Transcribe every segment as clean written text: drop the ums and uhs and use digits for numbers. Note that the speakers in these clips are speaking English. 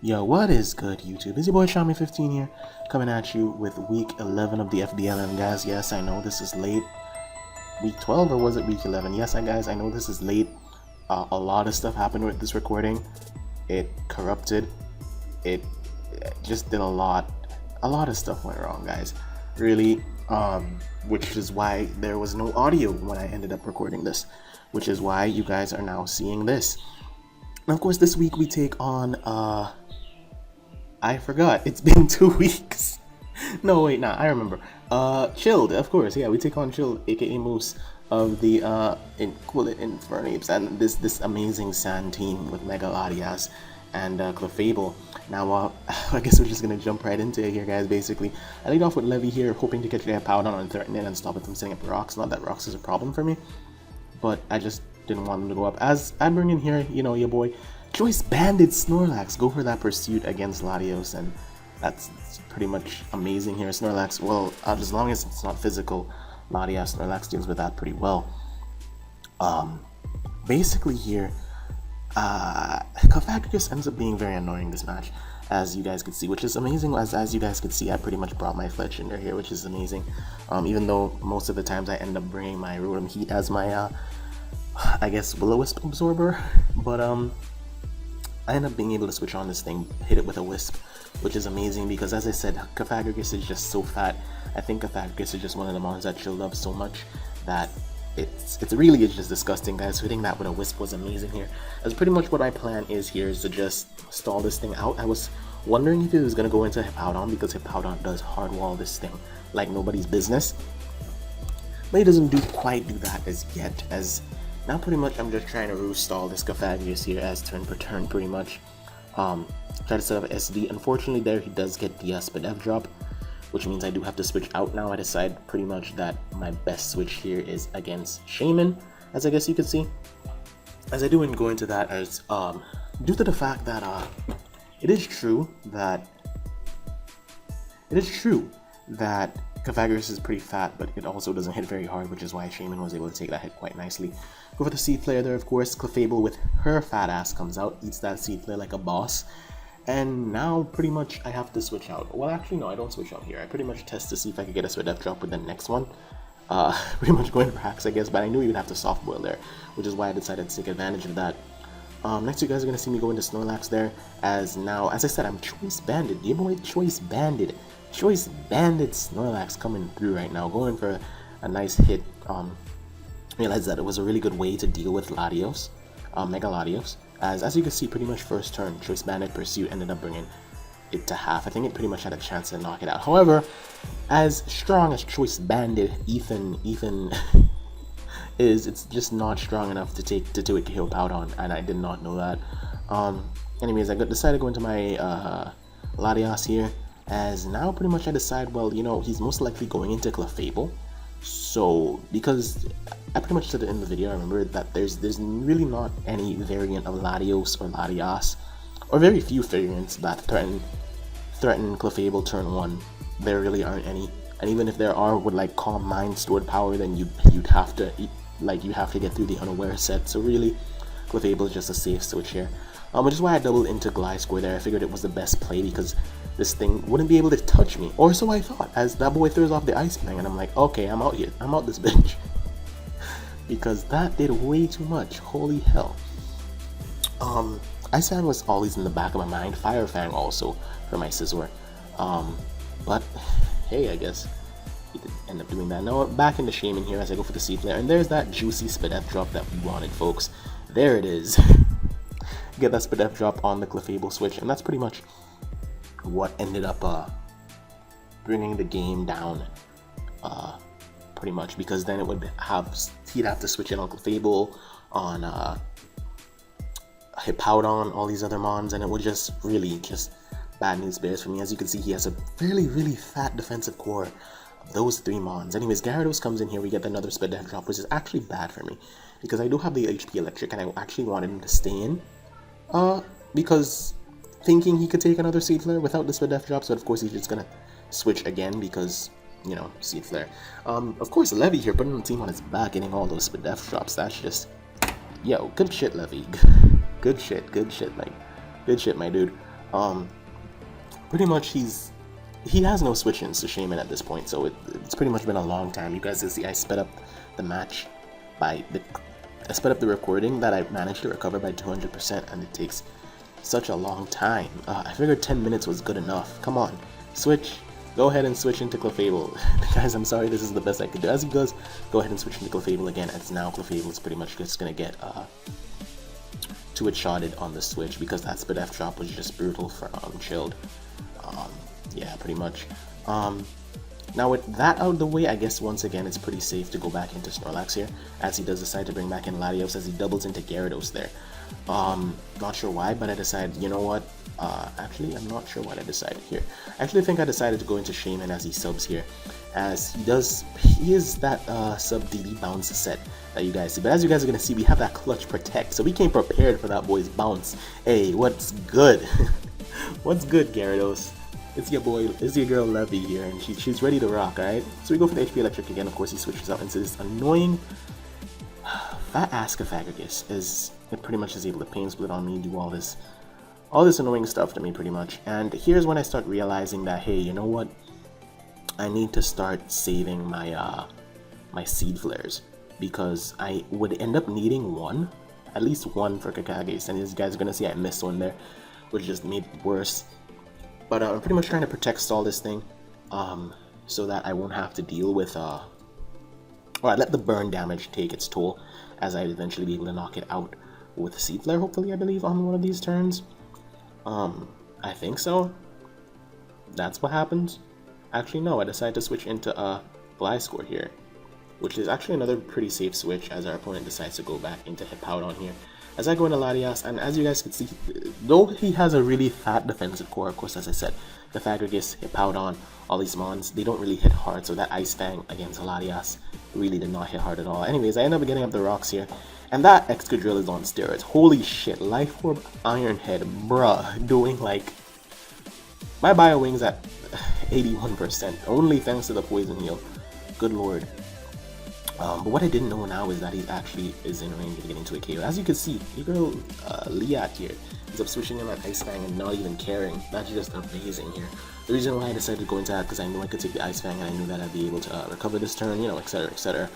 Yo, what is good, YouTube? It's your boy Shami15 here, coming at you with week 11 of the FBL. And guys, yes, I know this is late. Week 12, or was it week 11? Yes, guys, I know this is late. A lot of stuff happened with this recording. It corrupted. It just did a lot of stuff went wrong, guys. Really, which is why there was no audio when I ended up recording this. Which is why you guys are now seeing this. And of course, this week we take on, I forgot. It's been 2 weeks. No, wait, nah, I remember. Chilled, of course. Yeah, we take on Chilled, aka Moose, of the Iqaluit Infernapes, and this amazing sand team with Mega Latias and Clefable. Now, I guess we're just gonna jump right into it here, guys. Basically, I lead off with Levy here, hoping to catch their Powder on threaten it and stop it from setting up rocks. Not that rocks is a problem for me, but I just didn't want them to go up. As I bring in here, you know, your boy Choice Banded Snorlax, go for that pursuit against Latios, and that's pretty much amazing here. Snorlax, well, as long as it's not physical, Latias Snorlax deals with that pretty well. Basically here, Cofagrigus ends up being very annoying this match, as you guys could see, which is amazing. As you guys could see, I pretty much brought my Fletchinder here, which is amazing. Even though most of the times I end up bringing my Rotom Heat as my, I guess, Will-O-Wisp absorber, but I end up being able to switch on this thing, hit it with a Wisp, which is amazing because, as I said, Cofagrigus is just so fat. I think Cofagrigus is just one of the mons that Chill loves so much that it's really just disgusting, guys. So hitting that with a Wisp was amazing here. That's pretty much what my plan is here, is to just stall this thing out. I was wondering if it was going to go into Hippowdon, because Hippowdon does hard wall this thing like nobody's business. But he doesn't quite do that as yet, as now pretty much I'm just trying to stall this Cofagrigus here as turn per turn pretty much. Try to set up SD. Unfortunately there he does get the Spadef drop, which means I do have to switch out now. I decide pretty much that my best switch here is against Shaman, as I guess you could see. As I do go into that, as due to the fact that it is true that Cofagrigus is pretty fat, but it also doesn't hit very hard, which is why Shaman was able to take that hit quite nicely. Go for the Seed Flare there, of course. Clefable with her fat ass comes out, eats that Seed Flare like a boss. And now pretty much I have to switch out. Well, actually no, I don't switch out here. I pretty much test to see if I could get a Spadef drop with the next one. Pretty much going for hacks, I guess, but I knew you'd have to soft boil there, which is why I decided to take advantage of that. Next you guys are going to see me go into Snorlax there, as now, as I said, I'm Choice Banded. Your boy Choice Banded. Choice Banded Snorlax coming through right now, going for a nice hit. Realized that it was a really good way to deal with Latios, Mega Latios. As you can see, pretty much first turn, Choice Banded Pursuit ended up bringing it to half. I think it pretty much had a chance to knock it out. However, as strong as Choice Banded Ethan is, it's just not strong enough to do it to Hippowdon, and I did not know that. Anyways, I decided to go into my Latias here, as now pretty much I decide, well, you know, he's most likely going into Clefable. So, because I pretty much said it in the video, I remember that there's really not any variant of Latios or Latias, or very few variants that threaten Clefable turn 1. There really aren't any, and even if there are, with like Calm Mind, Stored Power, then you'd have to get through the Unaware set. So really, Clefable is just a safe switch here, which is why I doubled into Gliscor there. I figured it was the best play because this thing wouldn't be able to touch me, or so I thought, as that boy throws off the Ice Fang, and I'm like, okay, I'm out here, I'm out this bitch. Because that did way too much, holy hell. Ice Fang was always in the back of my mind, Fire Fang also for my Scizor. But hey, I guess he did end up doing that. Now back into Shaman here as I go for the Seed Flare, and there's that juicy Spadef drop that we wanted, folks. There it is. Get that Spadef drop on the Clefable switch, and that's pretty much what ended up bringing the game down, pretty much, because then he'd have to switch in on Clefable, on Hippowdon, all these other mons, and it would just really just bad news bears for me. As you can see, he has a really fat defensive core of those 3 mons. Anyways, Gyarados comes in here, we get another Spadef drop, which is actually bad for me, because I do have the HP Electric, and I actually wanted him to stay in, because thinking he could take another Seed Flare without the Spadef drop, so of course he's just gonna switch again because, you know, Seed Flare. Of course, Levy here putting the team on his back, getting all those Spadef drops. That's just, yo, good shit, Levy. Good shit, like, good shit, my dude. Pretty much he has no switch-ins to Shaman at this point, so it's pretty much been a long time. You guys can see I sped up the match I sped up the recording that I managed to recover by 200%, and it takes such a long time. I figured 10 minutes was good enough. Come on, switch. Go ahead and switch into Clefable. Guys, I'm sorry, this is the best I could do. As he goes, go ahead and switch into Clefable again. As now Clefable is pretty much just gonna get two-hit shotted on the switch because that spit F drop was just brutal for Chilled. Yeah, pretty much. Now with that out of the way, I guess once again it's pretty safe to go back into Snorlax here, as he does decide to bring back in Latios as he doubles into Gyarados there. Not sure why, but I decided, you know what, actually I'm not sure what I decided here. I actually think I decided to go into Shaman as he subs here, as he is that sub DD bounce set that you guys see. But as you guys are gonna see, we have that clutch protect, so we came prepared for that boy's bounce. Hey, what's good? What's good, Gyarados? It's your boy, it's your girl Levy here, and she's ready to rock, alright? So we go for the HP Electric again. Of course, he switches out into this annoying fat ass Cofagrigus, as it pretty much is able to pain split on me, do all this annoying stuff to me pretty much. And here's when I start realizing that, hey, you know what? I need to start saving my my seed flares, because I would end up needing at least one for Cofagrigus, and as you guys are gonna see, I missed one there, which just made it worse. But I'm pretty much trying to protect stall this thing, so that I won't have to deal with, or I let the burn damage take its toll, as I'd eventually be able to knock it out with a Seed Flare, hopefully, I believe, on one of these turns. I think so. That's what happens. Actually, no, I decided to switch into Gliscor here, which is actually another pretty safe switch, as our opponent decides to go back into Hippowdon here. As I go into Latias, and as you guys can see, though he has a really fat defensive core, of course, as I said, the Cofagrigus, Hippowdon, all these mons, they don't really hit hard, so that Ice Fang against Latias really did not hit hard at all. Anyways, I end up getting up the rocks here, and that Excadrill is on steroids. Holy shit, Life Orb Iron Head, bruh, doing like... My Bio Wing's at 81%, only thanks to the Poison Heal. Good lord. But what I didn't know now is that he actually is in range of getting to a KO. As you can see, your girl Liat here ends up switching in that Ice Fang and not even caring. That's just amazing here. The reason why I decided to go into that because I knew I could take the Ice Fang and I knew that I'd be able to recover this turn, you know, etc, etc.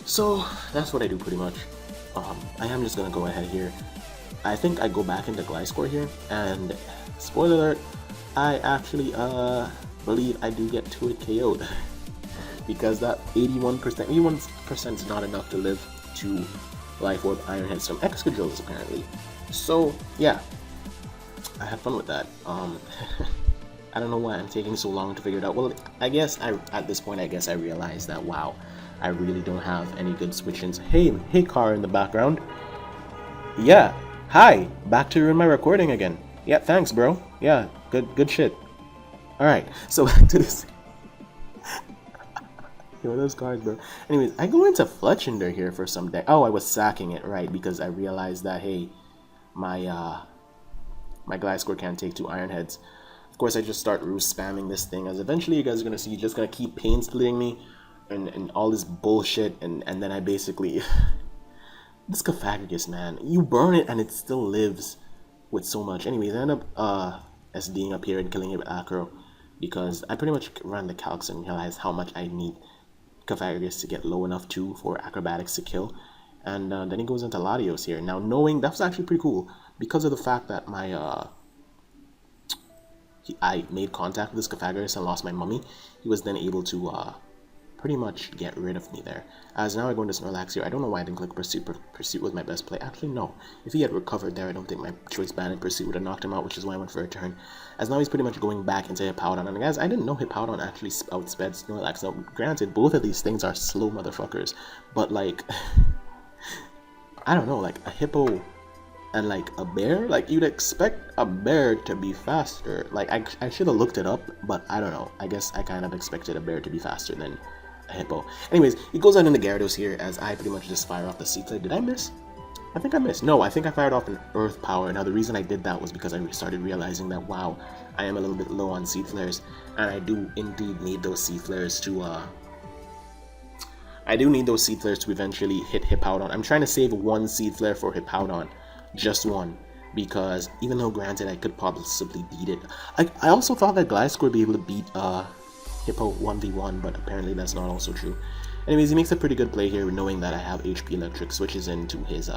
So that's what I do pretty much. I am just gonna go ahead here. I think I go back into Gliscor here, and spoiler alert, I actually believe I do get to it KO'd. Because that 81% is not enough to live to Life Orb Iron Heads from Excadrills apparently. So yeah, I had fun with that. I don't know why I'm taking so long to figure it out. Well, I guess at this point I guess I realized that wow, I really don't have any good switch-ins. Hey car in the background. Yeah, hi, back to my recording again. Yeah, thanks bro. Yeah, good shit. Alright, so back to this. Yo, those cards, bro. Anyways, I go into Fletchinder here for some deck. Oh, I was sacking it, right, because I realized that, hey, my Gliscor can't take 2 Iron Heads. Of course, I just start roost spamming this thing, as eventually you guys are going to see, just going to keep pain splitting me and all this bullshit, and then I basically... This Cofagrigus, man, you burn it and it still lives with so much. Anyways, I end up SDing up here and killing it with Acro, because I pretty much ran the calcs and realized how much I need Cofagrigus to get low enough too for acrobatics to kill, and then he goes into Latios here. Now, knowing that was actually pretty cool because of the fact that my I made contact with this Cofagrigus and lost my mummy. He was then able to pretty much get rid of me there. As now I go into Snorlax here. I don't know why I didn't click Pursuit. Pursuit was my best play. Actually, no. If he had recovered there, I don't think my choice band in Pursuit would have knocked him out, which is why I went for a turn. As now he's pretty much going back into Hippowdon. And guys, I didn't know Hippowdon actually outsped Snorlax. Now, granted, both of these things are slow motherfuckers. But, like, I don't know, like, a hippo and, like, a bear? Like, you'd expect a bear to be faster. Like, I should have looked it up, but I don't know. I guess I kind of expected a bear to be faster than a hippo. Anyways, he goes out into Gyarados here as I pretty much just fire off the Seed Flare. Did I miss? I think I missed. No, I think I fired off an Earth Power. Now, the reason I did that was because I started realizing that, wow, I am a little bit low on Seed Flares, and I do indeed need those Seed Flares to, eventually hit Hippowdon. I'm trying to save one Seed Flare for Hippowdon. Just one. because even though granted I could possibly beat it, I also thought that Gliscor would be able to beat Hippo 1v1, but apparently that's not also true. Anyways, he makes a pretty good play here, knowing that I have HP Electric, switches into his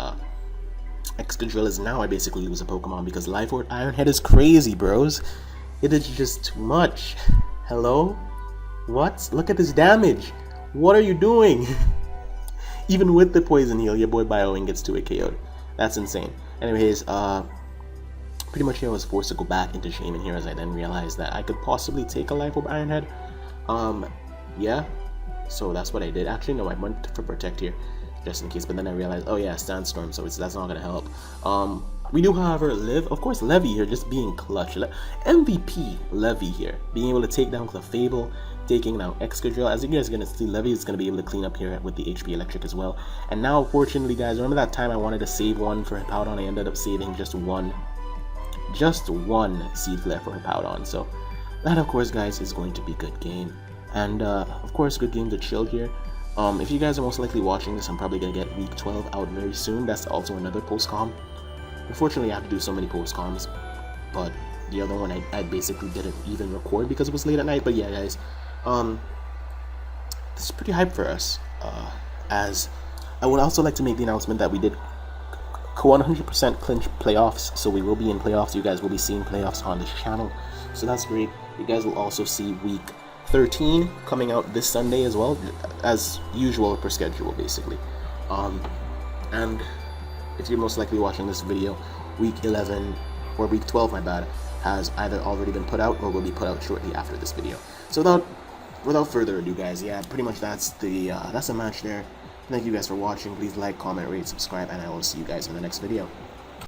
Excadrill, as now I basically lose a Pokemon because Life Orb Iron Head is crazy, bros. It is just too much. Hello? What? Look at this damage. What are you doing? Even with the Poison Heal, your boy Biowing gets to a KO'd. That's insane. Anyways, pretty much here I was forced to go back into Shaman here, as I then realized that I could possibly take a Life Orb Iron Head. Yeah. So that's what I did. Actually, no, I went for Protect here, just in case, but then I realized, oh yeah, Sandstorm, so that's not gonna help. We do, however, live, of course, Levy here, just being clutch. MVP Levy here, being able to take down Clefable, taking down Excadrill. As you guys are gonna see, Levy is gonna be able to clean up here with the HP Electric as well. And now, fortunately, guys, remember that time I wanted to save one for Hippowdon? I ended up saving just one Seed Flare for Hippowdon. So that, of course, guys, is going to be a good game. And of course, good game to chill here. If you guys are most likely watching this, I'm probably gonna get week 12 out very soon. That's also another post-com. Unfortunately, I have to do so many post-coms, but the other one I basically didn't even record because it was late at night. But yeah, guys, this is pretty hype for us. As I would also like to make the announcement that we did 100% clinch playoffs, so we will be in playoffs. You guys will be seeing playoffs on this channel, so that's great. You guys will also see week 13 coming out this Sunday as well, as usual per schedule, basically. And if you're most likely watching this video, week 11 or week 12, my bad, has either already been put out or will be put out shortly after this video. So without further ado, guys, yeah, pretty much that's the match there. Thank you guys for watching. Please like, comment, rate, subscribe, and I will see you guys in the next video.